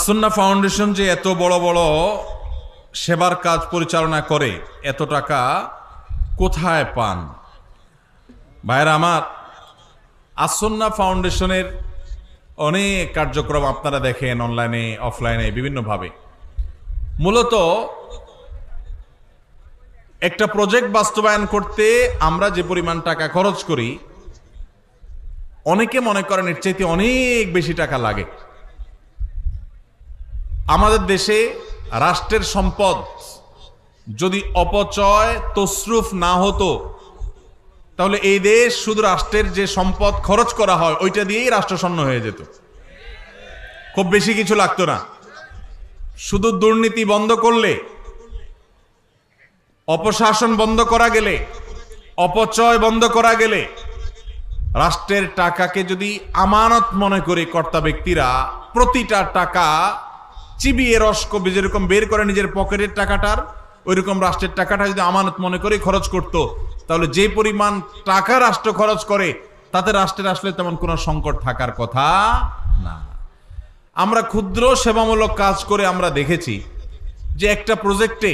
As-Sunnah foundation যে এত বড় বড় সেবার কাজ পরিচালনা করে, এত টাকা কোথায় পান? ভাইরা আমার, আসুন্নাহ ফাউন্ডেশনের অনেক কার্যক্রম আপনারা দেখেন অনলাইনে, অফলাইনে, বিভিন্নভাবে। মূলত একটা প্রজেক্ট বাস্তবায়ন করতে আমরা যে পরিমাণ টাকা খরচ করি, অনেকে মনে করেন এর চাইতে অনেক বেশি টাকা লাগে। আমাদের দেশে রাষ্ট্রের সম্পদ যদি অপচয় তসরুফ না হতো, তাহলে এই দেশ শুধু রাষ্ট্রের যে সম্পদ খরচ করা হয় ওইটা দিয়েই রাষ্ট্রশূন্য হয়ে যেত, খুব বেশি কিছু লাগতো না। শুধু দুর্নীতি বন্ধ করলে, অপশাসন বন্ধ করা গেলে, অপচয় বন্ধ করা গেলে, রাষ্ট্রের টাকাকে যদি আমানত মনে করে কর্তা ব্যক্তিরা প্রতিটা টাকা চিবিয়ে রস কবি যেরকম বের করে নিজের পকেটের টাকাটার, ওইরকম রাষ্ট্রের টাকাটা যদি আমানত মনে করে খরচ করত, তাহলে যে পরিমাণ টাকা রাষ্ট্র খরচ করে তাতে রাষ্ট্রের আসলে তেমন কোনো সংকট থাকার কথা না। আমরা ক্ষুদ্র সেবামূলক কাজ করে আমরা দেখেছি যে একটা প্রজেক্টে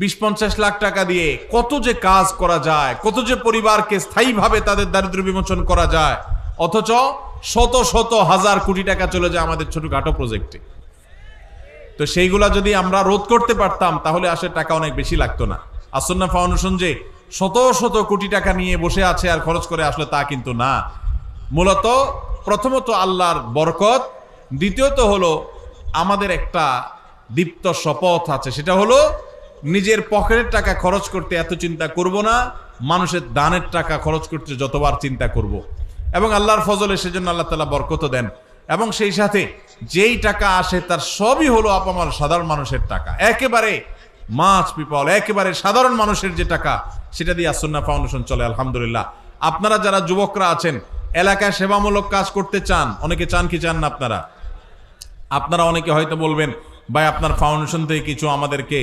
20-50 লাখ টাকা দিয়ে কত যে কাজ করা যায়, কত যে পরিবারকে স্থায়ীভাবে তাদের দারিদ্র্য বিমোচন করা যায়, অথচ শত শত হাজার কোটি টাকা চলে যায় আমাদের ছোটখাটো প্রজেক্টে। তো সেইগুলা যদি আমরা রোধ করতে পারতাম তাহলে আসলে টাকা অনেক বেশি লাগতো না। আসুন্নাহ ফাউন্ডেশন যে শত শত কোটি টাকা নিয়ে বসে আছে আর খরচ করে, আসলে তা কিন্তু না। মূলত প্রথমত আল্লাহর বরকত, দ্বিতীয়ত হলো আমাদের একটা দীপ্ত শপথ আছে, সেটা হলো নিজের পকেটের টাকা খরচ করতে এত চিন্তা করব না, মানুষের দানের টাকা খরচ করতে যতবার চিন্তা করব। এবং আল্লাহর ফজলে সেজন্য আল্লাহ তাআলা বরকত দেন। এবং সেই সাথে যেই টাকা আসে তার সবই হলো আপামর সাধারণ মানুষের টাকা, একেবারে মাছ পিপল, একেবারে সাধারণ মানুষের যে টাকা, সেটা দিয়ে আসুন্নাহ ফাউন্ডেশন চলে আলহামদুলিল্লাহ। আপনারা যারা যুবকরা আছেন, এলাকায় সেবামূলক কাজ করতে চান, অনেকে চান কি চান না আপনারা অনেকে হয়তো বলবেন, ভাই আপনার ফাউন্ডেশন থেকে কিছু আমাদেরকে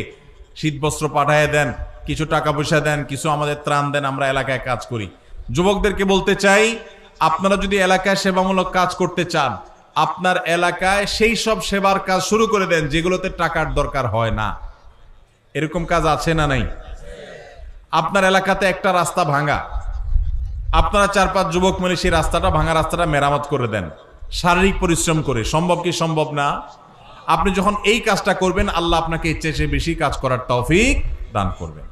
শীতবস্ত্র পাঠিয়ে দেন, কিছু টাকা পয়সা দেন, কিছু আমাদের ত্রাণ দেন, আমরা এলাকায় কাজ করি। যুবকদেরকে বলতে চাই, আপনারা যদি এলাকায় সেবামূলক কাজ করতে চান, আপনার এলাকায় সেই সব সেবার কাজ শুরু করে দেন যেগুলোতে টাকার দরকার হয় না। এরকম কাজ আছে না নাই? আপনার এলাকাতে একটা রাস্তা ভাঙা, আপনারা 4-5 যুবক মিলে সেই রাস্তাটা, ভাঙা রাস্তাটা মেরামত করে দেন শারীরিক পরিশ্রম করে। সম্ভব কি সম্ভব না? আপনি যখন এই কাজটা করবেন, আল্লাহ আপনাকে ইচ্ছে সে বেশি কাজ করার তৌফিক দান করবেন।